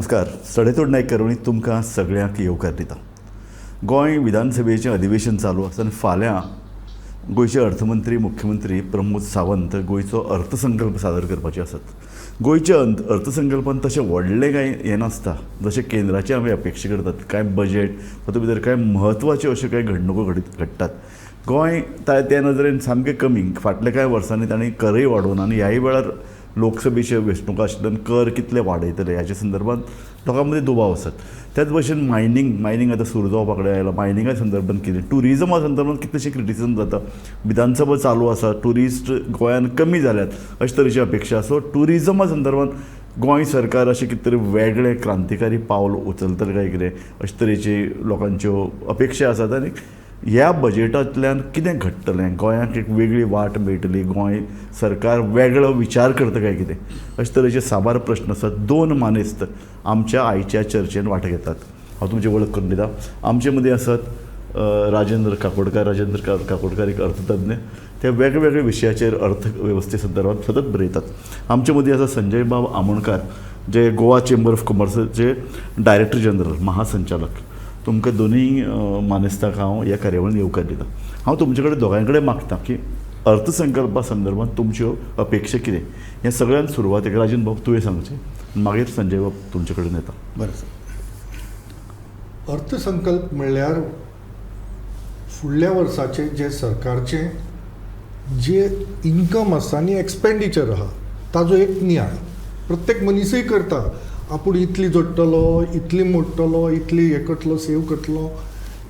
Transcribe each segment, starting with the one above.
नमस्कार. सडेतोड नायक करवणी तुमकां सगळ्यांक येवकार दिता. गोंय विधानसभेचें अधिवेशन चालू आसतना फाल्यां गोंयचे अर्थमंत्री मुख्यमंत्री प्रमोद सावंत गोंयचो अर्थसंकल्प सादर करपाचे आसात. गोंयच्या अर्थसंकल्पान तशें व्हडलें कांय हें नासता जशें केंद्राचे आमी अपेक्षा करतात. कांय बजेट तातूंत भितर कांय म्हत्वाच्यो अश्यो कांय घडणुको घडटात. गोंय त्या नदरेन सामकें कमी फाटल्या कांय वर्सांनी तांणी करय वाडोवन आनी ह्याय वेळार लोकसभेचे वेंचणुका आशिल्ल्यान कर कितले वाडयतले ह्याच्या संदर्भात लोकां मदीं दुबाव आसात. त्याच भशेन मायनींग आतां सुरू जावपा कडेन आयला. मायनिंगा संदर्भात कितें टुरिजमा संदर्भात कितलेशें क्रिटिसिजम जाता. विधानसभा चालू आसा, टुरिस्ट गोंयान कमी जाल्यात अशे तरेची अपेक्षा. सो टुरिजमा संदर्भात गोंय सरकार अशें कितें तरी वेगळें क्रांतिकारी पावल उचलतलें काय कितें अशे तरेची लोकांच्यो अपेक्षा आसात. आनी ह्या बजेटांतल्यान कितें घडटलें, गोंयाक एक वेगळी वाट मेळटली, गोंय सरकार वेगळो विचार करता काय कितें अशे तरेचे साबार प्रश्न आसात. दोन मानेस्त आमच्या आयच्या चर्चेन वांटो घेतात. हांव तुमची वळख करून दिता. आमचे मदीं आसात राजेंद्र काकोडकार एक अर्थतज्ञ. ते वेगवेगळ्या विशयाचेर अर्थवेवस्थे संदर्भात सतत बरयतात. आमचे मदीं आसा संजय बाब आमोणकार जे गोवा चेंबर ऑफ कॉमर्साचे डायरेक्टर जनरल महासंचालक. तुमकां दोनूय मानेस्ताक हांव ह्या कार्यावळीन येवकार दिता. हांव तुमचे कडेन दोगांय कडेन मागता की अर्थसंकल्पा संदर्भात तुमच्यो अपेक्षा कितें हें सगळ्यान सुरवातेक राजन बाब तुवें सांगचें, मागीर संजय बाब तुमचे कडेन येता. बरें सर. अर्थसंकल्प म्हणल्यार फुडल्या वर्साचे जे सरकारचे जे इन्कम आसा आनी एक्सपेंडिचर आहा ताजो एक नियाळ प्रत्येक मनीसय करता. आपूण इतली जोडटलो, इतली मोडटलो, इतली हें करतलो, सेव करतलो,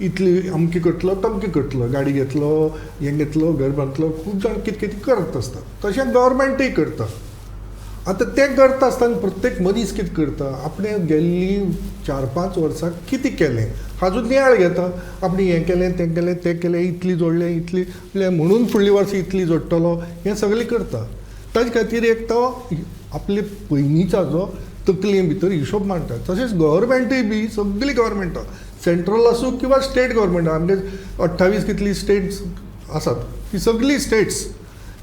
इतली अमकी करतलो, तमकी करतलो, गाडी घेतलो, हें घेतलो, घर बांदतलो, खूब जाण कितें कितें करत आसता. तशें गव्हर्मेंटूय करता. आतां तें करता आसतना प्रत्येक मनीस कितें करता, आपणें गेल्ली 4-5 वर्सां कितें केलें हाजो नियाळ घेता. आपणें हें केलें, तें केलें, तें केलें, इतली जोडलें, इतली म्हणून फुडली वर्सा इतली जोडटलो, हें सगळें करता. ताजे खातीर एक तो आपले पयलींचा जो तकले भितर हिशोब मांडटा. तशेंच गव्हर्मेंटूय बी सगळी गव्हर्मेंटां सेंट्रल आसूं किंवा स्टेट गव्हर्मेंटां आमगे 28 कितली स्टेट्स आसात ती सगळी स्टेट्स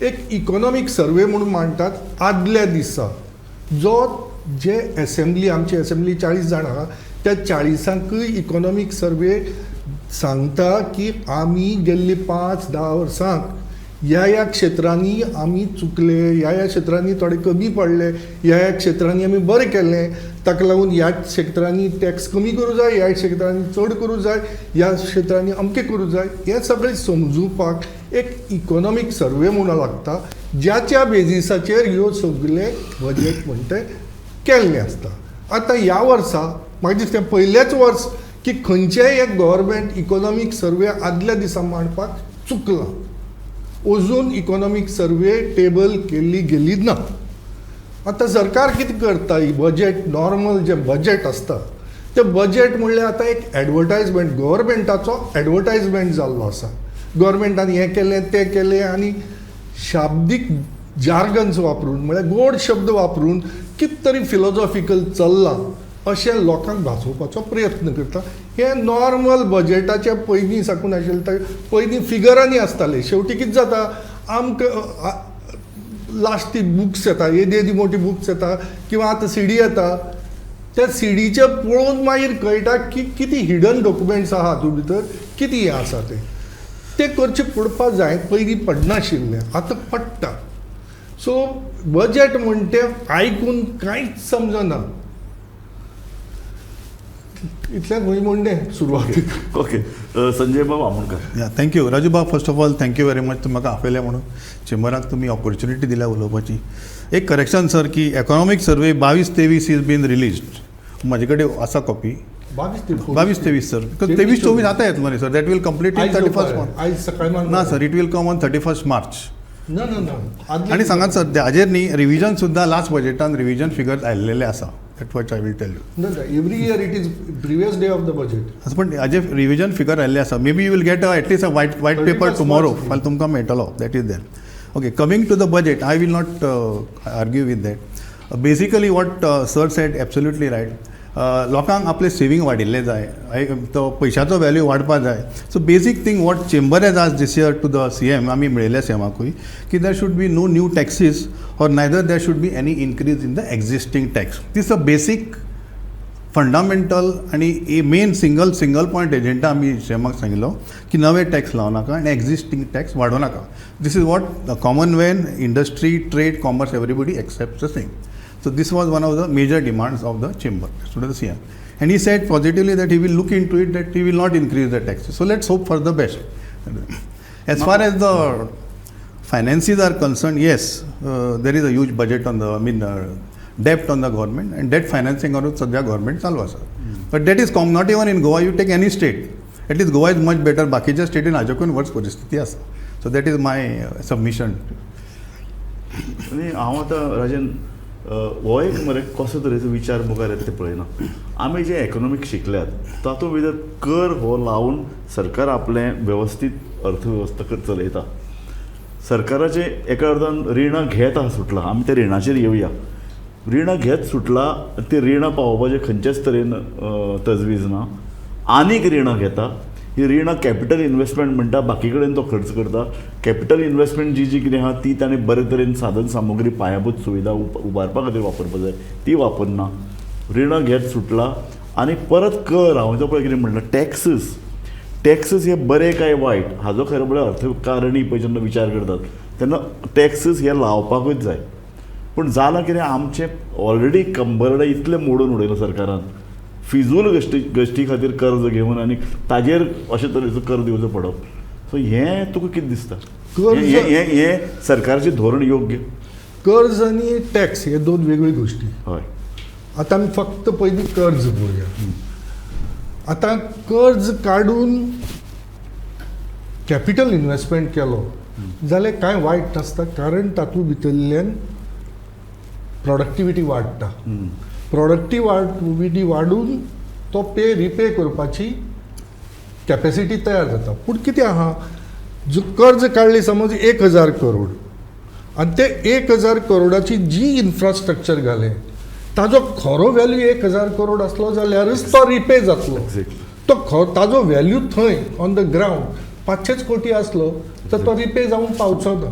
एक इकॉनॉमीक सर्वे म्हणून मांडटात आदल्या दिसा. जो जे एसेंब्ली आमची एसेंब्ली 40 जाण आहा त्या 40सांकूय इकॉनॉमीक सर्वे सांगता की आमी गेल्ली 5-10 वर्सांक ह्या क्षेत्रांनी आमी चुकले, ह्या क्षेत्रांनी थोडे कमी पडले, ह्या क्षेत्रांनी आमी बरें केलें, ताका लागून ह्या क्षेत्रांनी टॅक्स कमी करूं जाय, ह्या क्षेत्रांनी चड करूं जाय, ह्या क्षेत्रांनी अमकें करूं जाय, हें सगळें समजुपाक एक इकॉनॉमीक सर्वे म्हणून लागता. ज्याच्या बेजिसाचेर ह्यो सगळे बजेट म्हणटा केल्ले आसता. आतां ह्या वर्सा म्हाका दिसता पयलेंच वर्स की खंयचेय एक गव्हर्मेंट इकॉनॉमीक सर्वे आदल्या दिसा मांडपाक चुकला. अजून इकॉनॉमीक सर्वे टेबल केल्ली गेली ना. आतां सरकार कितें करता, ही बजेट नॉर्मल जे बजेट आसता तें बजेट म्हणल्यार आतां एक एडवर्टायजमेंट, गव्हर्मेंटाचो एडवर्टायजमेंट जाल्लो आसा. गव्हर्मेंटान हें केलें, तें केलें आनी शाब्दीक जार्गन्स वापरून म्हळ्यार गोड शब्द वापरून कितें तरी फिलॉसॉफिकल चल्लां अशें लोकांक भासोवपाचो प्रयत्न करता. हे नॉर्मल बजेटाच्या पयलीं साकून आशिल्लें. पयलीं फिगरांनी आसताले. शेवटी कितें जाता, आमकां लास्ट ती बुक्स येता, येदी मोठी बुक्स येता किंवा आतां सीडी येता. त्या सीडीचे पळोवन मागीर कळटा की कितें हिडन डॉक्युमेंट्स आहा हातूंत भितर, कितें हें आसा तें करचें पडपाक जाय. पयलीं पडनाशिल्लें, आतां पडटा. सो बजेट म्हणटा आयकून कांयच समजना. इतल्यान खंय म्हणलें सुरवातीक. ओके. संजय बाब आमोणकार. या थँक्यू राजू बाब. First of all thank you very much म्हाका आपयलें म्हणून. चेंबराक तुमी ऑपॉर्च्युनिटी दिल्या उलोवपाची. एक करेक्शन सर की economic survey 22-23 is been released. म्हाजे कडेन आसा कॉपी. 22-23 सर. 23-24 आतां येतलो न्ही sir. That will complete in 31st March. आयज सकाळी ना sir, it will come on 31st March. ना आनी सांगात सर हाजेर न्ही रिविजन सुद्दां लास्ट बजेटान रिविजन फिगर्स आयिल्लेले आसा. That what I will tell you. No, every year it is previous day of the budget. पण हाजे रिविजन फिगर आयिल्ले आसा. May be you will get at least a white paper tomorrow. फाल्यां तुमकां मेळटलो. That is there. Okay. Coming to the budget I will not argue with that. Basically what sir said absolutely right. लोकांक आपले saving वाडिल्ले जाय. तो पयशाचो value वाडपाक जाय. So बेसीक थिंग वॉट चेंबर एज आज this year to the CM आमी मेळयल्या CMाकूय की there should be no new taxes or neither there should be any increase in the existing tax. This is a basic fundamental आणि men single point agenda आमी म्हाका सांगिल्लो की नवे टॅक्स लावं नाका आनी एक्झिस्टींग टॅक्स वाडोवं नाका. This is what the common man, industry, trade, commerce, everybody accept the same. So this was one of the major demands of the chamber to the CM, and he said positively that he will look into it, that he will not increase the taxes. So let's hope for the best. As far as the finances are concerned, yes, there is a huge budget on the, debt on the government, and debt financing on the government चालू आसा. But that is not even in Goa. You take any state, at least Goa is much better. बाकीच्या स्टेटीन हाज्याकून वर्स परिस्थिती आसा. So that is my submission. आनी हांव आतां राजन हो एक मरे कसो तरेचो विचार मुखार येता ते पळयना. आमी जे इकॉनॉमिक शिकल्यात तातूंत भितर कर हो लावन सरकार आपलें वेवस्थीत अर्थवेवस्था चलयता. सरकाराचे एका अर्थान रिणां घेत सुटला. आमी त्या रिणाचेर येवया. रिणां घेत सुटला, ते रिणां पावोवपाचें खंयच्याच तरेन तजवीज ना. आनीक रिणां घेता. ही रिणां कॅपिटल इन्वेस्टमेंट म्हणटा, बाकी कडेन तो खर्च करता. कॅपिटल इन्वेस्टमेंट जी कितें आहा ती ताणें बरे तरेन साधन सामुग्री, पायाभूत सुविधा उबारपा खातीर वापरपा जाय, ती वापरना. रिणां घेत सुटला आनी परत कर. हांवें तो पळय कितें म्हणलां, टॅक्सीस हे बरे काय वायट हाजो खरें म्हळ्यार अर्थकारणी पळय जेन्ना विचार करतात तेन्ना टॅक्सीस हे लावपाकूच जाय. पूण जालां कितें, आमचें ऑलरेडी कंबरडे इतलें मोडून उडयलां सरकारान. फिजूल गोश्टी खातीर कर्ज घेवन आनी ताजेर अशे तरेचो कर दिवचो पडप. सो हें तुका कितें दिसता? हें सरकाराचें धोरण योग्य? कर्ज आनी टॅक्स हे दोन वेगळ्यो गोश्टी. हय. आतां आमी फक्त पयलीं कर्ज पळोवया. आतां कर्ज काडून कॅपिटल इन्वेस्टमेंट केलो जाल्यार कांय वायट नासता, कारण तातूंत भितरल्यान प्रोडक्टिविटी वाडटा. प्रोडक्टिविटी वाडून तो रिपे करपाची कॅपेसिटी तयार जाता. पूण कितें आहा, जो कर्ज काडली समज 1,000 करोड आनी ते 1,000 करोडाची जी इन्फ्रास्ट्रक्चर घाले ताजो खरो व्हॅल्यू 1,000 करोड आसलो जाल्यारच तो रिपे जातलो. तो ताजो व्हॅल्यू थंय ऑन द ग्रावंड 500 कोटी आसलो तर तो रिपे जावंक पावचो ना.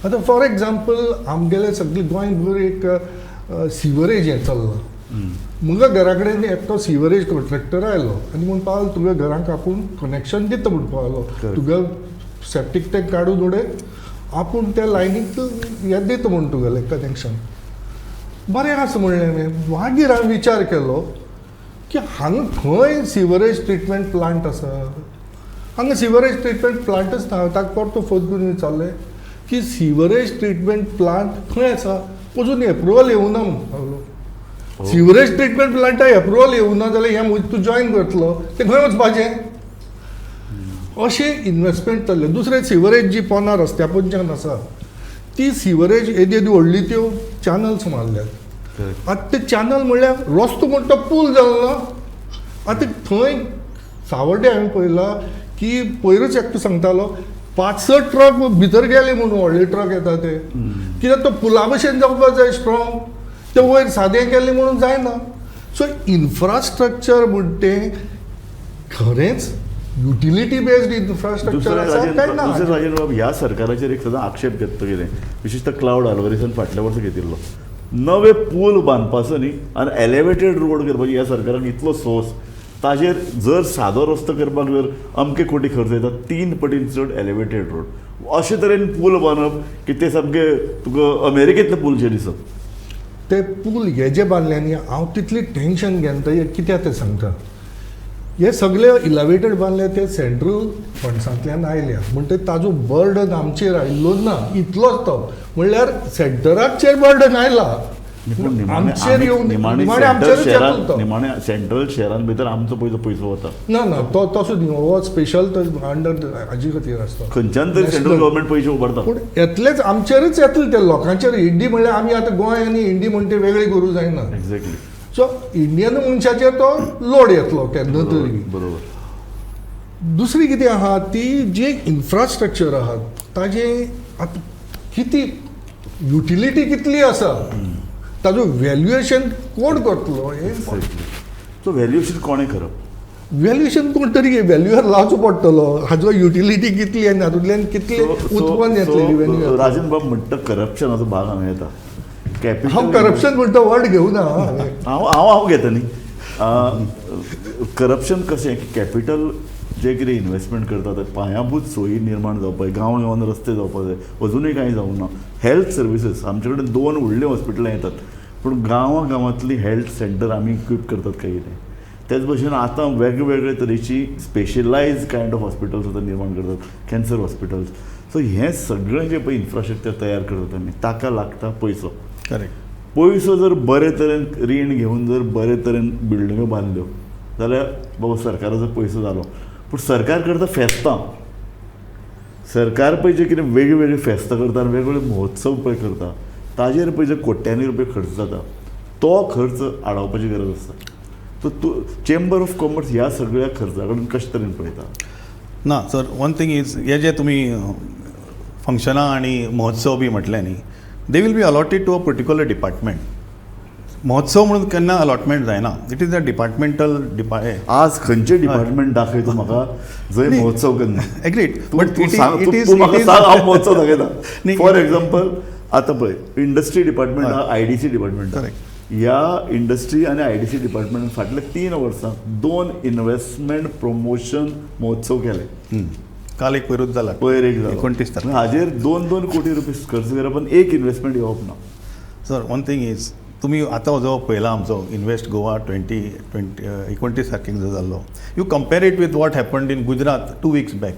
आतां फॉर एग्जाम्पल आमगेले सगळे गोंयभर एक सिवरेज हें चल्लां. म्हज्या घरा कडेन एकटो सिवरेज कॉन्ट्रॅक्टर आयलो आनी म्हणून पावलो तुज्या घरांक आपूण कनेक्शन दिता म्हणून पावलो. तुगे सेप्टीक टँक काडून उडय, आपूण त्या लायनीक हें दिता म्हणून तुगेलें कनेक्शन. बरें आसा म्हणलें हांवें. मागीर हांवें विचार केलो की हांगा खंय सिवरेज ट्रिटमेंट प्लांट आसा. हांगा सिवरेज ट्रिटमेंट प्लांटच ना. ताका परतो फोन करून विचारलें की सिवरेज ट्रिटमेंट प्लांट खंय आसा. अजून एप्रुवल येवं ना म्हणून पावलो. सिवरेज ट्रिटमेंट प्लांटा एप्रुवल येवं ना जाल्यार हें तूं जॉयन करतलो तें खंय वचपाचें. अशें इन्वेस्टमेंट जाल्लें. दुसरें सिवरेज जी पोना रस्त्या पंचान आसा ती सिवरेज येदी व्हडली त्यो चॅनल्स मारल्यात. आतां ते चॅनल म्हणल्यार रस्तो म्हण तो पूल जालो ना. आतां थंय सावड्डे हांवें पळयलां की पयरूच एकटो सांगतालो 5-6 ट्रक भितर गेले म्हणून, व्हडले ट्रक येता ते. कित्याक तो पुला भशेन जावपाक जाय स्ट्रॉंग. ते वयर सादें केलें म्हणून जायना. सो इन्फ्रास्ट्रक्चर म्हणटे खरेंच युटिलिटी बेस्ड इन्फ्रास्ट्रक्चर आसा काय ना. दुसरें राजन बाब, ह्या सरकाराचेर एक सदां आक्षेप घेता कितें, विशेषतः क्लाउड आल्वारिसान फाटल्या वर्सा घेतिल्लो. नवे पूल बांदपाचो न्ही आनी एलिवेटेड रोड करपाची ह्या सरकारान इतलो सोर्स. ताजेर जर सादो रस्तो करपाक जर अमके कोटी खर्च येता, 3 पटीन चड एलिवेटेड रोड. अशे तरेन पूल बांदप की ते सामके तुका अमेरिकेंतले पूलशे दिसत. ते पूल हे जे बांदले न्ही, हांव तितली टेन्शन घेता कित्याक ते सांगता. हे सगळे इलेवेटेड बांदले ते सेंट्रल फंड्सांतल्यान आयल्या म्हणटा ताजो बर्डन आमचेर आयिल्लो ना इतलोच तो. म्हणल्यार सेंटराचेर बर्डन आयला, आमचेर येवन निमाणे सेंट्रल शहरान भितर आमचो पयसो वता ना. ना तो तसो न्ही. हो स्पेशल अंडर हाजे खातीर आसता. खंयच्यान तरी सेंट्रल गव्हर्मेंट पयशे उबारता. पूण येतलेच आमचेरच येतले ते लोकांचेर. इंडी म्हणल्यार आमी आतां गोंय आनी इंडी म्हणटे वेगळी करूं जायना. एक्झॅक्टली. सो इंडियन मनशाचेर तो लोड येतलो केन्ना तरी. बरोबर. दुसरी कितें आहा ती जे इन्फ्रास्ट्रक्चर आहा ताजे आतां किती युटिलिटी कितली आसा ताजो व्हॅल्युएशन कोण करतलो हे. सो व्हॅल्युएशन कोणें करप? व्हॅल्युएशन कोण तरी व्हॅल्युअर लावचो पडटलो. हाजो युटिलिटी कितली आनी हातूंतल्यान कितले उत्पन्न येतलें. राजन बाब म्हणटा करप्शनाचो भाग हांगा येता. हांव करप्शन म्हणटा वर्ड घेवना. हांव घेता न्ही. करप्शन कशें की कॅपिटल जे कितें इन्वेस्टमेंट करता ते पायाभूत सोयी निर्माण जावपाक गांव गांवांत रस्ते जावपाक जाय अजुनूय कांय जावंक ना हेल्थ सर्विसीस आमचे कडेन 2 व्हडलीं हॉस्पिटलां येतात पूण गांवांतली हेल्थ सेंटर आमी इक्वीप करतात काय कितें तेच भशेन आतां वेगवेगळे तरेची स्पेशलायज कायंड ऑफ हॉस्पिटल्स आतां निर्माण करतात कॅन्सर हॉस्पिटल्स सो हें सगळें जें पळय इन्फ्रास्ट्रक्चर तयार करतात आमी ताका लागता पयसो करेक्ट पयसो जर बरे तरेन रीण घेवन जर बरे तरेन बिल्डिंगो बांदल्यो जाल्यार बाबा सरकाराचो पयसो जालो पूण सरकार करता फेस्तां सरकार पळय जे कितें वेगळीवेगळी फेस्तां करता आनी वेगवेगळे महोत्सव पळय करता ताजेर पळय जे कोट्यांनी रुपया खर्च जाता तो खर्च आडावपाची गरज आसता सो तूं चेंबर ऑफ कॉमर्स ह्या सगळ्या खर्चा कडेन कशे तरेन पळयता ना सर वन थिंग इज हे जे तुमी फंक्शनां आनी महोत्सव बी म्हटले न्ही they will be allotted to a particular department महोत्सव म्हणून केन्ना अलॉटमेंट जायना इट इज अ डिपार्टमेंटल आज खंयचे डिपार्टमेंट दाखय तूं म्हाका जंय महोत्सव करना एग्रीड बट बट तूं म्हाका सांग हांव महोत्सव दाखयता फॉर एक्झाम्पल आतां पळय इंडस्ट्री डिपार्टमेंट आहा IDC डिपार्टमेंट ह्या इंडस्ट्री आनी IDC डिपार्टमेंटान फाटल्या 3 वर्सां 2 इन्व्हेस्टमेंट प्रमोशन महोत्सव केले काल एक पयरूच जाला पयर एक 29 तारखेर हाजेर 2-2 कोटी रुपीज खर्च करप पण एक इन्व्हेस्टमेंट येवप ना सर वन थिंग इज तुम्ही आता जो पयला आमचो इन्वेस्ट गोवा 29 तारखेक जो जाल्लो you compare it with what happened in Gujarat 2 weeks back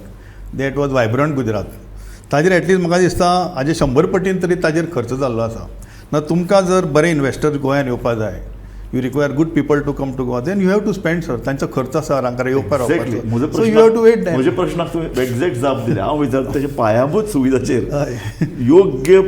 that was vibrant Gujarat ताजेर एटलीस्ट म्हाका दिसता हाजे 100 पटीन तरी ताजेर खर्च जाल्लो आसा ना तुमकां जर बरे इन्वेस्टर गोंयांत येवपाक जाय you require good people to come to Goa then you have to spend sir तांचो खर्च आसा हांगा येवपाक so you have to wait म्हज्या प्रश्नाक तुवें एक्झॅक्ट जाप दिले हांव विचारता तेजे पायाभूत सुविधाचेर योग्य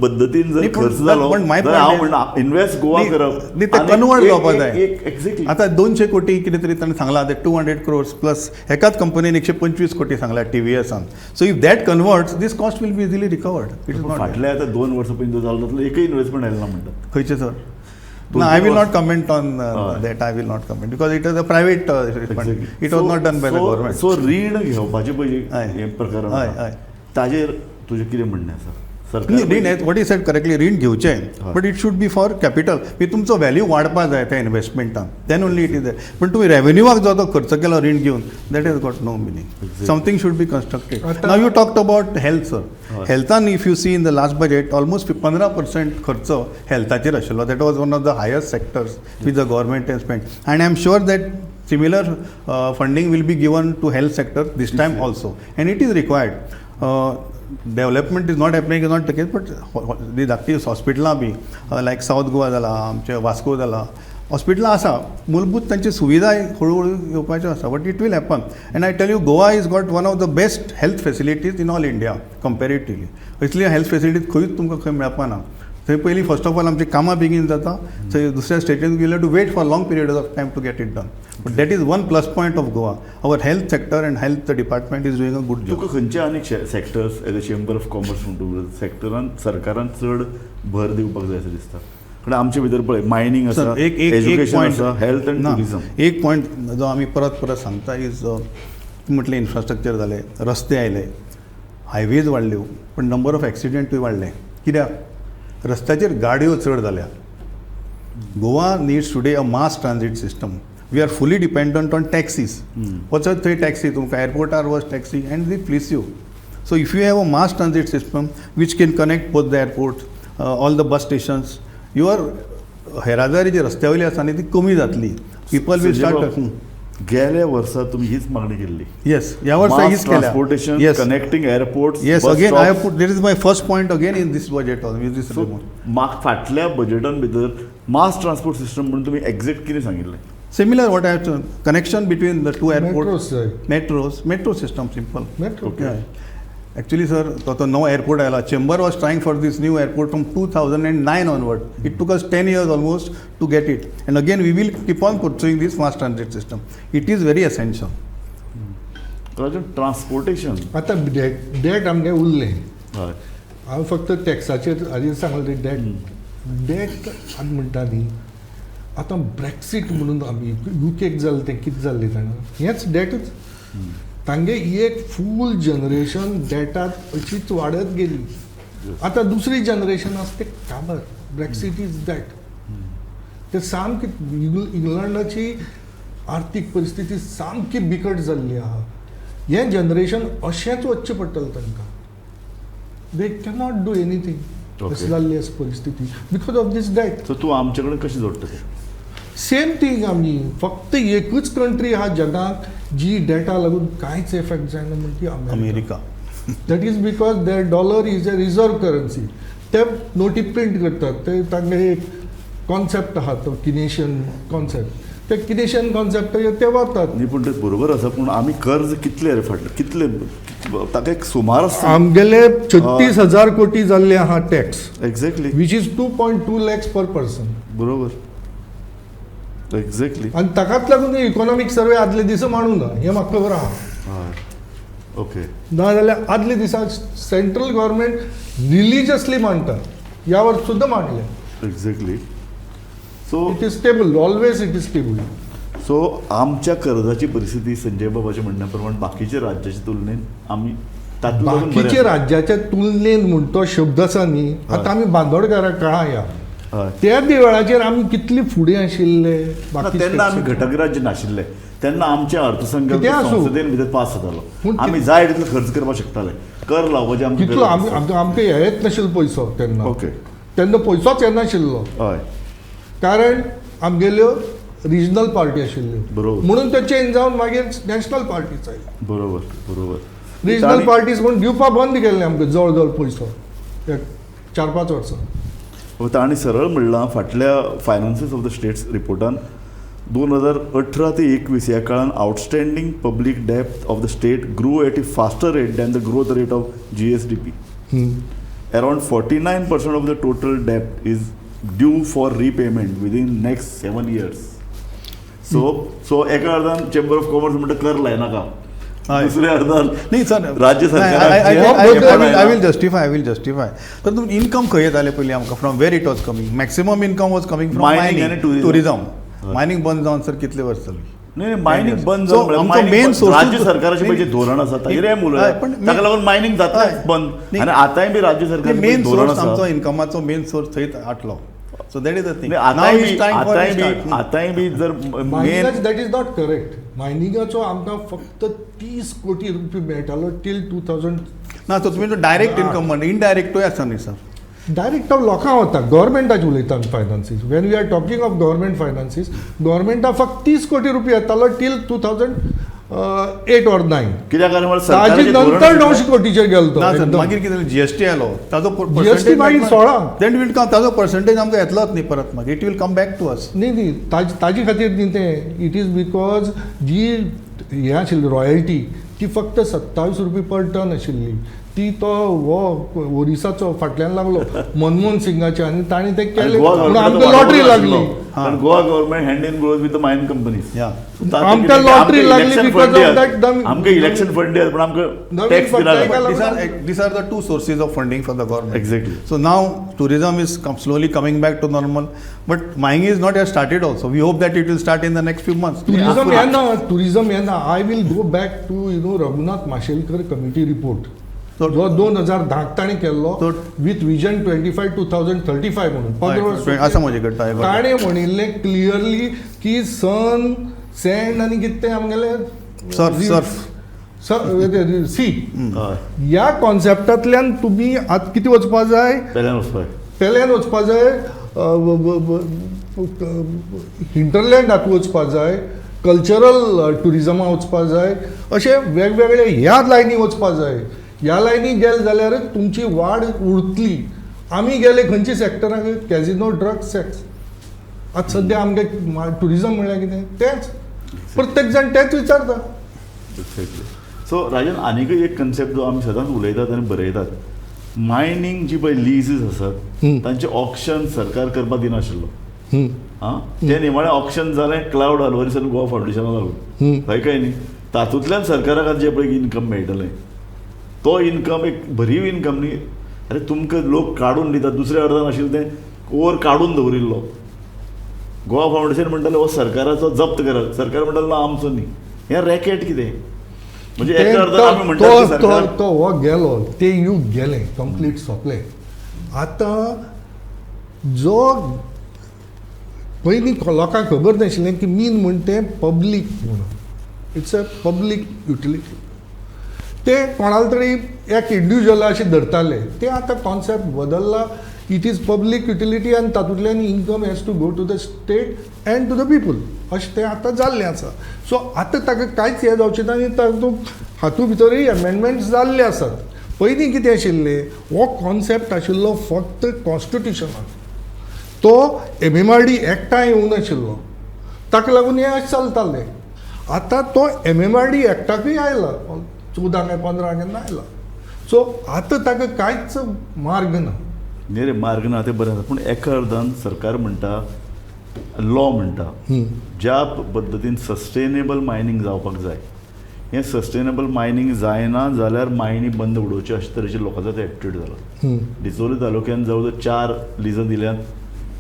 पद्दतीन जर खर्च जालो जाल्यार हांव म्हणना इन्वेस्ट गोवा करप ते कन्वर्ट जावपाक जाय एक्झॅक्टली आतां 200 कोटी कितें तरी ताणें सांगलां ते 200 crores प्लस एकाच कंपनीन 125 कोटी सांगल्या TVSन so if that converts this cost will be easily recovered it is not फाटल्या आतां 2 वर्सां पयलीं जो जालो तातूंत एकय इन्वेस्टमेंट आयलो ना म्हणटात खंयचे sir No, I will not comment on that. I will not comment because it is a private fund. It was not done by the government. So रीण घेवपाचे पळय हे प्रकार ताजेर तुजें कितें म्हणणें आसा रीण वॉट इज सेड करेक्टली रीण घेवचें but it should be for capital मी तुमचो व्हॅल्यू वाडपाक जाय त्या इन्वेस्टमेंटान then only it is that पण तुम्ही रेव्हेन्यूवाक जो तो खर्च केलो रीण घेवन that is got no meaning something should be constructed now you talked about health sir हेल्थान if you see in the last budget almost 15% खर्च हेल्थाचेर आशिल्लो that was one of the highest sectors with the government has spend and I am sure that similar funding will be given to health sector this time also and it is required development is not happening is not the case but the धाकटी हॉस्पिटलां be like south Goa जाला आमचे वास्को जाला हॉस्पिटलां आसा मूलभूत तांची सुविधा हळू हळू येवपाच्यो आसा but it will happen and I tell you Goa is got one of the best health facilities in all India comparatively असली हेल्थ फेसिलिटीज खंयूच तुमकां खंय मेळपाना थंय पयलीं फर्स्ट ऑफ ऑल आमची कामां बेगीन जाता थंय दुसऱ्या स्टेटीन गेले to wait for long period of time to get it done but that is one plus point of Goa our health sector and health department is doing a good job तुका खंयचे आनीक sectors as a chamber of commerce म्हणटा सेक्टरान सरकारान चड भर दिवपाक जाय अशें दिसता कारण आमचे भितर पळय मायनींग आसा एज्युकेशन आसा हेल्थ अँड टुरिझम एक पॉयंट जो आमी परत परत सांगता इज म्हटलें इन्फ्रास्ट्रक्चर जालें रस्ते आयले हायवेज वाडल्यो पण नंबर ऑफ एक्सिडेंटूय वाडले कित्याक रस्त्याचेर गाडयो चड जाल्या Goa needs today a mass transit system we are fully dependent on taxis वचत थंय टॅक्सी तुमकां एअरपोर्टार वच taxi and the please you so if you have a mass transit system which can connect both the airport all the bus stations your येरादारी जी रस्त्या वयली आसा न्ही ती कमी जातली पीपल वील स्टार्ट गेल्या वर्सा तुम्ही हीच मागणी केल्ली येस ह्या वर्सा हीच केल्या transportation connecting airport yes again I have put that is my first point again in this budget with this म्हाका फाटल्या बजेटान भितर मास ट्रान्सपोर्ट सिस्टम म्हणून तुमी एक्झॅक्ट कितें सांगिल्लें similar what I have connection between the two Metros airport metro system simple Metro, okay. Actually, sir, तो no airport आयला. Chamber was trying for this new airport from 2009 onward. It took us 10 years almost to get it. And again, we will keep on pursuing this mass transit system. It is very essential. Transportation आतां date आमगे उरलें हय हांव फक्त टॅक्साचेर आदी सांगलें date आमी म्हणटा न्ही आतां ब्रॅक्सीट म्हणून आमी युकेक जालें तें कितें जाल्लें ताणें हेंच डेटच तांगे एक फूल जनरेशन डेटात अशीच वाडत गेली आतां दुसरी जनरेशन आसा तें काबर ब्रॅक्सीट इज दॅट ते सामकी इंग्लंडाची आर्थीक परिस्थिती सामकी बिकट जाल्ली आहा. हें जनरेशन अशेंच वचचें पडटलें तांकां. They cannot do anything. Okay. अशी जाल्ली आसा परिस्थिती because of this debt. So तूं आमचे कडेन कशें जोडटा तें? सेम थिंग आमी फक्त एकूच कंट्री आहा जगांत जी डेटा लागून कांयच इफेक्ट जायना म्हणटा ती America. That is because there dollar is a reserve currency. ते नोटी प्रिंट करतात. ते तांगे एक कॉन्सेप्ट आहा तो किनेशियन कॉन्सेप्ट. ते किनेशियन कॉन्सेप्ट ते वापरतात. न्ही पूण ते बरोबर आसा पूण आमी कर्ज कितले रे फाटले कितले ताका एक सुमार आसता. आमगेले 36,000 कोटी जाल्ले आहा tax exactly which is 2.2 lakhs per person. बरोबर एक्झॅक्टली. आनी ताकाच लागून इकॉनॉमीक सर्वे आदले दीस मांडूं ना हें म्हाका खबर आहा. हय ओके. ना जाल्यार आदले दिसा सेंट्रल गव्हर्मेंट रिलिजियसली मांडटा. ह्या वर्स सुद्दां मांडले. Exactly. So it is stable. Always it is stable. So आमच्या कर्जाची परिस्थिती संजय बाबाच्या म्हणण्या प्रमाणे बाकीच्या राज्याच्या तुलनेत आमी तातूंत लागून बरे बाकीचे आसा. राज्याच्या तुलनेन म्हण तो शब्द आसा न्ही. आतां आमी बांदोडकाराक काळा या हय. त्या देवळाचेर आमी कितले फुडें आशिल्ले. ना, बाकी तेन्ना आमी states- घटक राज्य नाशिल्ले. तेन्ना आमचे अर्थसंकल्प कितें आसूं? संसदेन भितर पास जातालो. पूण आमी जाय तितलो खर्च करपाक शकताले. कर लावपाचे आमचे कितलो आमकां येत नाशिल्लो पयसो तेन्ना. ओके. तेन्ना पयसोच येनाशिल्लो. हय कारण आमगेल्यो रिजनल पार्टी आशिल्ल्यो. बरोबर. म्हणून ते चेंज जावन मागीर नॅशनल पार्टीज आयली. बरोबर बरोबर. रिजनल ताणी- पार्टीज म्हणून दिवपा बंद केल्ले आमकां जवळ जवळ पयसो एक 4-5 वर्सां. ताणी सरळ म्हणलां फाटल्या फायनान्सीस ऑफ द स्टेट्स रिपोर्टान 2018 ते 21 ह्या काळान आउटस्टँडींग पब्लीक डेप्थ of the state grow at a faster rate than the growth rate of GSDP. Around 49% of the total debt is due for repayment within next 7 years. So एका अर्धान chamber of commerce म्हणटा कर लायनाका. हय. दुसऱ्या अर्धान नाही sir राज्य I will justify. तर तुम्ही income खंय येताले पयलीं आमकां from where it was coming. Maximum income was coming from Mining आणि tourism. टुरिझम. मायनिंग बंद जावन सर कितले वर्स जाली. नाही मायनिंग बंद So, जावन आमचो main source- राज्य सरकाराचे पयलीं धोरण आसा ताजेर मुलं हय, पण ताका लागून मायनिंग जातलें बंद. नाही. आनी आतांय बी राज्य सरकाराचें मेन धोरण सोर्स आमचो आसा. इन्कमाचो मेन सोर्स थंयच आटलो. So that is the thing. आतांय बी जर मेन मायनिंगाच दॅट इज नॉट करेक्ट. मायनिंगाचो आमकां फक्त 30 कोटी रुपया मेळटालो टील 2000. ना तो तुमी डायरेक्ट इन्कम म्हणटा इनडायरेक्टूय आसा न्ही सर. डायरेक्ट हांव लोकांक वता गव्हर्मेंटाचे उलयता finances. When we are talking of government finances गव्हर्मेंटाक फक्त 30 कोटी रुपया येतालो टील 2008 or 9. कित्याक कारण म्हळ्यार ताजे सरकाराचें नंतर धोरण 900 कोटीचेर गेलो ना सर तो. मागीर कितें जालें GST आयलो ताजो GST मागीर 16. देन वील कम ताजो पर्संटेज आमकां येतलोच न्ही परत मागीर it will come back to us. न्ही ताजे खातीर न्ही तें. इट इज बिकॉज जी हें आशिल्ली रॉयल्टी ती फक्त 27 रुपया पर टन आशिल्ली. ती तो हो ओरिसाचो फाटल्यान लागलो मनमोहन सिंगाचे आनी ताणें तें केलें म्हणून आमकां लॉटरी लागली. कारण Goa government hand in growth with the mining companies. या आमकां लॉटरी लागली because of that आमकां इलेक्शन फंड दियात पण आमकां नवीन टॅक्स फंड दिना काय these are the two sources of funding for the government. Exactly. So now tourism is slowly coming back to normal, but mining is not yet started also. We hope that it will start in the next few months. Tourism येना. I will go back to Raghunath Mashelkar committee report So- जो 2010 ताणें केल्लो So- with vision 25 2035 म्हणून 15 वर्सां. असं म्हजे करता ताणें म्हणिल्लें क्लियरली की सन सँड आनी कितें तें आमगेलें सी ह्या कॉन्सेप्टांतल्यान तुमी आतां कितें वचपा जाय. पेल्यान वचपाक पेल्यान वचपा जाय. हिंटरलँडाक वचपा जाय. कल्चरल टुरिझमा वचपा जाय. अशे वेगवेगळे ह्या लायनी वचपा जाय. ह्या लायनी गेले जाल्यार तुमची वाड उरतली. आमी गेले खंयच्या सॅक्टराक कॅझिनो ड्रग्स सेक्स. आतां सद्या आमगे टुरिझम म्हणल्यार कितें तेंच. प्रत्येक जाण तेंच विचारता. सो राजन आनीकय एक कन्सेप्ट जो आमी सदांच उलयतात आनी बरयतात. मायनिंग जी पळय लिजीस आसात तांचे ऑप्शन सरकार करपाक दिनाशिल्लो. तें निमाणें ऑप्शन जालें क्लावड हलवरीस आनी गोवा फावंडेशना लागून. हय काय न्ही. तातूंतल्यान सरकाराक जें पळय इन्कम मेळटलें तो इन्कम एक भरीव इन्कम न्ही. अरे तुमकां लोक काडून दितात. दुसऱ्या अर्धान आशिल्लें तें ओवर काडून दवरिल्लो. गोवा फावंडेशन म्हणटालें हो सरकाराचो जप्त करात. सरकार म्हणटालो ना आमचो न्ही. हें रॅकेट कितें म्हणजे एका अर्धान आमी म्हणटात की सरकार तो हो गेलो ते यूग गेलें कंप्लीट सोंपलें. आतां जो पयलीं लोकांक खबर नाशिल्लें की मीन म्हण तें पब्लीक म्हणून इट्स अ पब्लीक युटिलिटी. ते कोणाला तरी एक इंडिविज्युअला अशें धरताले. ते आतां कॉन्सेप्ट बदलला. इट इज पब्लीक युटिलिटी आनी तातूंतल्यान income has to go to the state and to the people अशें तें आतां जाल्लें आसा. सो आतां ताका कांयच हें जावचें ना आनी तातूंत हातूंत भितरूय एमेंडमेंट्स जाल्ले आसात. पयलीं कितें आशिल्लें, हो कॉन्सेप्ट आशिल्लो फक्त कॉन्स्टिट्युशनान. तो MMRD एक्टाय येवं नाशिल्लो. ताका लागून हें चलतालें. आतां तो MMRD एक्टाकूय आयला 14 काय 15 केन्ना आयला. सो आतां ताका कांयच मार्ग ना. न्ही रे, मार्ग ना तें बरें आसा, पूण एका अर्दान सरकार म्हणटा, लॉ म्हणटा ज्या पद्दतीन सस्टेनेबल मायनींग जावपाक जाय, हें सस्टेनेबल मायनींग जायना जाल्यार मायनी बंद उडोवची अशे तरेचे लोकांचो ते एटिट्यूड जालो. डिचोली तालुक्यान जवळ जवळ 4 लिजां दिल्यात.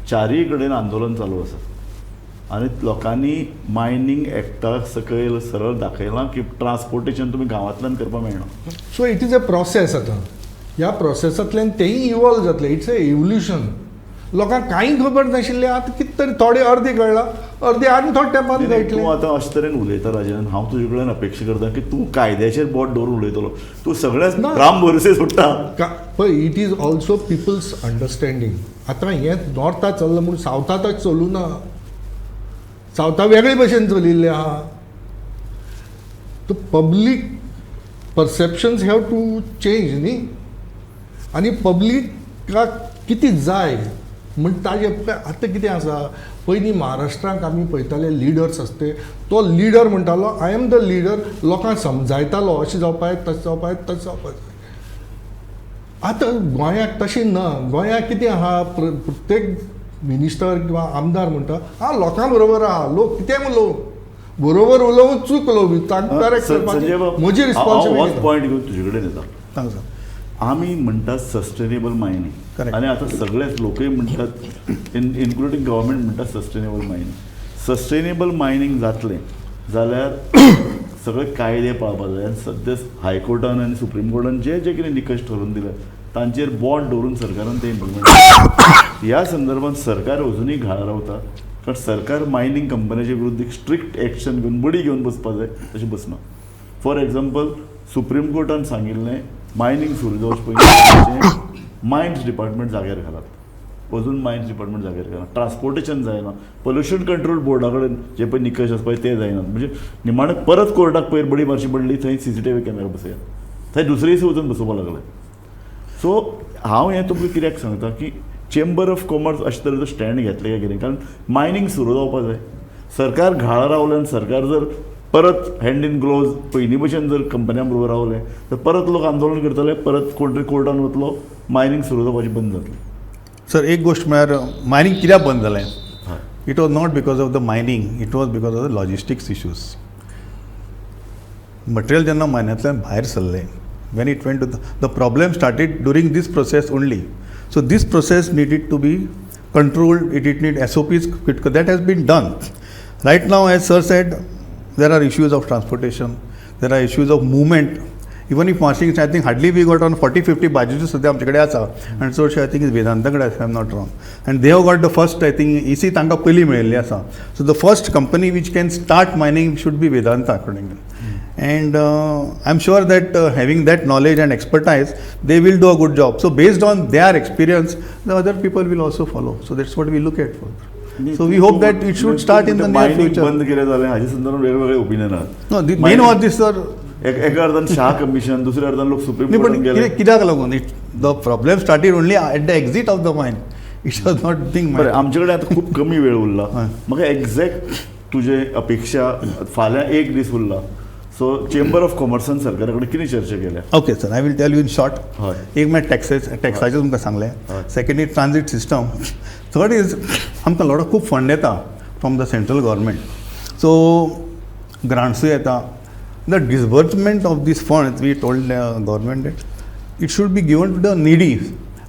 4य कडेन आंदोलन चालू आसा आनी लोकांनी मायनींग एक्टाक सकयल सरळ दाखयलां की ट्रान्सपोर्टेशन तुमी गांवांतल्यान करपाक मेळना. So it is a process. आतां ह्या प्रोसेसांतल्यान तेंय इवॉल्व जातलें. It's a evolution. लोकांक कांय खबर नाशिल्लें आतां कितें तरी थोडे अर्दे कळ्ळां, अर्दे आनी थोडे तेंपान कळटलें. तूं आतां अशे तरेन उलयता राजन, हांव तुजे कडेन अपेक्षा करता की तूं कायद्याचेर बोट दवरून उलयतलो. तूं सगळ्याच ना. राम भरोसे सोडटा. पळय, it is also people's understanding. आतां हें नॉर्थाक चल्लां म्हणून सावथाक चलूं ना. सावथा वेगळे भशेन चलिल्लें आहा. तो public perceptions have to change न्ही. आनी पब्लीकाक कितें जाय म्हण ताजे आतां कितें आसा, पयलीं महाराष्ट्रांत आमी पळयताले लिडर्स आसते. तो लिडर म्हणटालो आय एम द लिडर. लोकांक समजायतालो अशें जावपा जाय, तशें जावपा जाय, तशें जावपा जाय. आतां गोंयाक तशें ना. गोंयाक कितें आहा, प्रत्येक मिनिस्टर किंवा आमदार म्हणटा लोकां बरोबर आहा, लोक कितें उलोव, बरोबर उलोवं चुकलो बी तांकां करेक्ट करपाची म्हजी रिस्पॉन्सिबिलिटी. पॉयंट घेवन तुजे कडेन येता. सांग सर. आमी म्हणटात सस्टेनेबल मायनींग, Correct. आनी आतां सगळेच लोकय म्हणटात, इन्क्लुडींग गव्हर्मेंट म्हणटा सस्टेनेबल मायनींग. सस्टेनेबल मायनींग जातलें जाल्यार सगळे कायदे पाळपाक जाय. आनी सद्या हायकोर्टान आनी सुप्रीम कोर्टान जे जे कितें निकश ठरोवन दिले तांचेर बोट दवरून सरकारान तें इम्प्लिमेंट. ह्या संदर्भात सरकार अजुनूय घाळ रावता, कारण सरकार मायनींग कंपन्याच्या विरुद्ध एक स्ट्रिक्ट एक्शन घेवन बडी घेवन बसपाक जाय, तशें बसना. फॉर एग्जाम्पल सुप्रीम कोर्टान सांगिल्लें मायनींग सुरू जावचे पयलीं मायन्स डिपार्टमेंट जाग्यार घालात. अजून मायन्स डिपार्टमेंट जाग्यार घालना. ट्रान्सपोर्टेशन जायना. पोल्युशन कंट्रोल बोर्डा कडेन जे पळय निकश आसा पळय ते जायनात. म्हणजे निमाणे परत कोर्टाक पयर बडी मारची पडली, थंय CCTV कॅमेरा बसयात. थंय दुसरे दिसा वचून बसोवपाक लागले. सो हांव हें तुमकां कित्याक सांगता की चेंबर ऑफ कॉमर्स अशे तरेचो स्टँड घेतले काय कितें, कारण मायनींग सुरू जावपाक जाय. सरकार घाळ रावल्यान सरकार जर परत हँड इन ग्लोव्ज पयलीं भशेन जर कंपन्यां बरोबर रावले तर परत लोक आंदोलन करतले, परत कोर्टान वतलो, मायनींग सुरू जावपाची बंद जातली. सर एक गोष्ट म्हळ्यार मायनींग कित्याक बंद जालें. It was not because of the mining, it was because of the logistics issues. Material जेन्ना मायन्यांतल्यान भायर सरलें, when it went to the problem started during this process only. So this process needed to be controlled, it need SOPs, that has been done. Right now, as sir said, there are issues of transportation, there are issues of movement. Even if washing, I think hardly we got on 40-50 bajages सध्या आमचे कडेन आसा, and so I think is Vedanta कडेन, if I am not wrong. And they have got the first, I think EC तांकां पयलीं मेळिल्ली आसा. So the first company which can start mining should be Vedanta according to me. And I'm sure that having that knowledge and expertise, they will do a good job. So based on their experience, the other people will also follow. So that's what we look at for. So we hope that it should start in the near future. बंद केले जालें हाजे संदर्भात वेगवेगळे opinion आहात. No, the main was this, sir. एका अर्दान Shah commission, दुसऱ्या अर्दान लोक सुप्रीम No, कोर्टान गेले. but कित्याक लागून? The problem started only at the exit of the mine. It was not thing. बरें, आमचे कडेन आतां खूब कमी वेळ उरला. म्हाका एक्झॅक्ट तुजे अपेक्षा फाल्यां एक दीस उरला. सो चेंबर ऑफ कॉमर्सान सरकारा कडेन कितें चर्चा केल्या? Okay sir, I will tell you in short. हय. एक म्हळ्यार टॅक्साचें तुमकां सांगलें. Second is transit system. Third is आमकां लोड खूब फंड येता from the central government. So ग्रांट्सूय येता. The disbursement of these funds we told government that it should be given to the needy,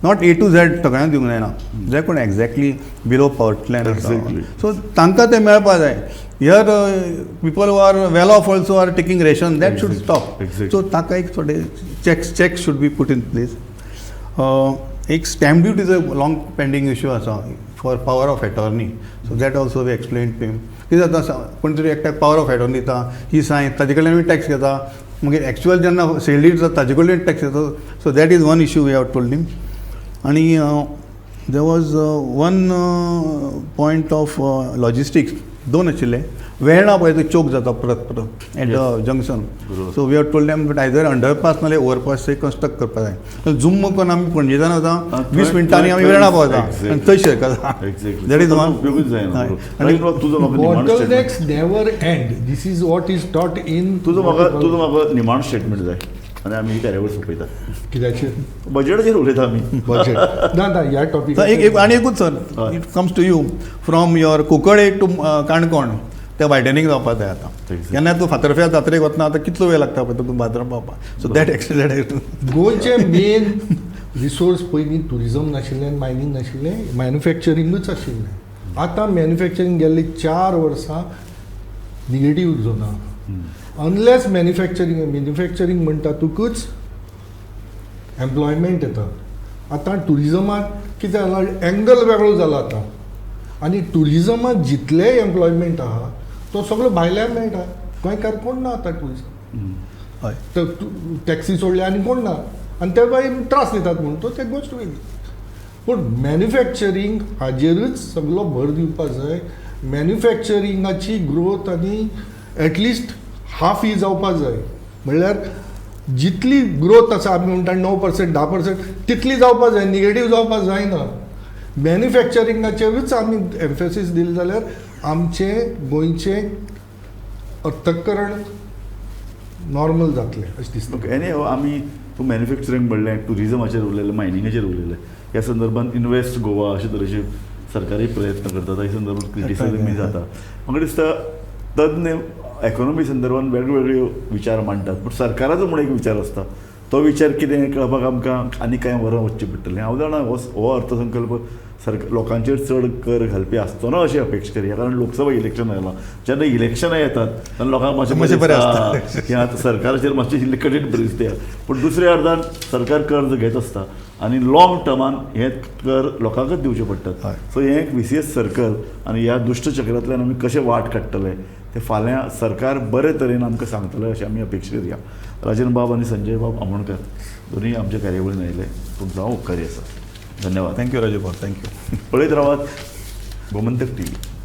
not A to Z सगळ्यांक दिवंक जायना. जे कोण एक्झॅक्टली बिलो पॉवर्टी लायन आसा, सो तांकां तें मेळपा जाय. Here people who are well off also are taking ration, that should stop. So ताका एक थोडे checks should be put in place. एक स्टॅम्प ड्युटीचो लॉंग पेंडींग इश्यू आसा. For power of attorney so that also we explain to him कितें जाता कोण तरी एकट्याक पॉवर ऑफ एटॉर्नी दिता ही सायन ताजे कडल्यान आमी टॅक्स घेता मागीर एक्चुअल जेन्ना सेल डीड जाता ताजे कडल्यान टॅक्स घेता so that is one issue we have told him आनी there was one point of logistics दोन आशिल्ले वेळा पळय तो चोक जाता परत परत at the junction so we have told them but either underpass नाल्यार ओवरपास कंस्ट्रक्ट करपाक जाय जुम्म करून आमी पणजेच्यान वता 20 मिनटांनी आमी वेळा पावता आनी थंय शेकता दॅट इज वन उपयोगूच जायना आनी तुजो म्हाका निमाण bottlenecks never end. This is what is taught in तुजो म्हाका निमाण स्टेटमेंट जाय आनी आमी ही कार्यावळ सोंपयता कित्याचेर बजेटाचेर उलयता आमी बजेट ना ह्या टॉपिक एक आनी एकूच sir it comes to you from your कुंकळे टू काणकोण तें वायडनींग जावपाक जाय आतां केन्ना तूं फातर्फ्या जात्रेक वतना आतां कितलो वेळ लागता पळय तूं बाजारांत पावपाक सो दॅट एक्सिडेंट गोंयचे मेन रिसोर्स पयलीं ट्युरिजम नाशिल्लें मायनींग नाशिल्लें मॅन्युफॅक्चरिंगूच आशिल्लें आतां मॅन्युफॅक्चरींग गेल्ली 4 वर्सां निगेटीव झोना अनलेस मॅन्युफॅक्चरींग म्हणटा तुकूच एम्प्लॉयमेंट येता आतां ट्युरिजमाक कितें जाला एंगल वेगळो जाला आतां आनी ट्युरिजमाक जितलेय एम्प्लॉयमेंट आहा तो सगळो भायल्यान मेळटा गोंयकार कोण ना आतां ट्युरिजम हय तर टॅक्सी सोडले आनी कोण ना आनी ते भायर त्रास दितात म्हणून तो ते गोश्ट वेगळी पूण मॅन्युफॅक्चरींग हाजेरूच सगळो भर दिवपाक जाय मॅन्युफॅक्चरिंगाची ग्रोथ आनी एटलिस्ट हाफ ही जावपाक जाय म्हणल्यार जितली ग्रोथ आसा आमी म्हणटा 9% 10% तितली जावपाक जाय निगेटीव जावपाक जायना मॅन्युफॅक्चरिंगाचेरूच आमी एम्फेसीस दिलें जाल्यार आमचें गोंयचें अर्थकरण नॉर्मल जातलें अशें दिसता ओके एनी आमी तूं मॅन्युफॅक्चरींग म्हणलें ट्युरिजमाचेर उलयलें मायनिंगाचेर उलयलें ह्या संदर्भात इन्वेस्ट गोवा अशे तरेचे सरकारी प्रयत्न करतात ह्या संदर्भात क्रिटिसिजमूय जाता म्हाका दिसता तज्ञ इकॉनॉमी संदर्भात वेगवेगळे विचार मांडटात पूण सरकाराचो म्हूण एक विचार आसता तो विचार कितें कळपाक आमकां आनी कांय वरां वचचें पडटलें हांव जाणा हो अर्थसंकल्प लोकांचेर चड कर घालपी आसचो ना अशी अपेक्षा करी कारण लोकसभा इलेक्शन आयलां जेन्ना इलेक्शनां येतात तेन्ना लोकांक मातशें बरें आसता की आतां सरकाराचेर मातशें इल्लें कठीण परिस्थिती आसा पूण दुसऱ्या अर्दान सरकार कर्ज घेत आसता आनी लाँग टर्मान हे कर लोकांकच दिवचे पडटात सो हें एक विसियस सर्कल आनी ह्या दुश्ट चक्रांतल्यान आमी कशें वाट काडटले ते फाल्यां सरकार बरे तरेन आमकां सांगतलें अशें आमी अपेक्षा करया राजन बाब आनी संजय बाब आमोणकर दोनूय आमच्या कार्यावळीन आयले तुमचो हांव उपकारी आसा धन्यवाद थँक्यू राजू बाब थँक्यू पळयत रावात गोमंतक TV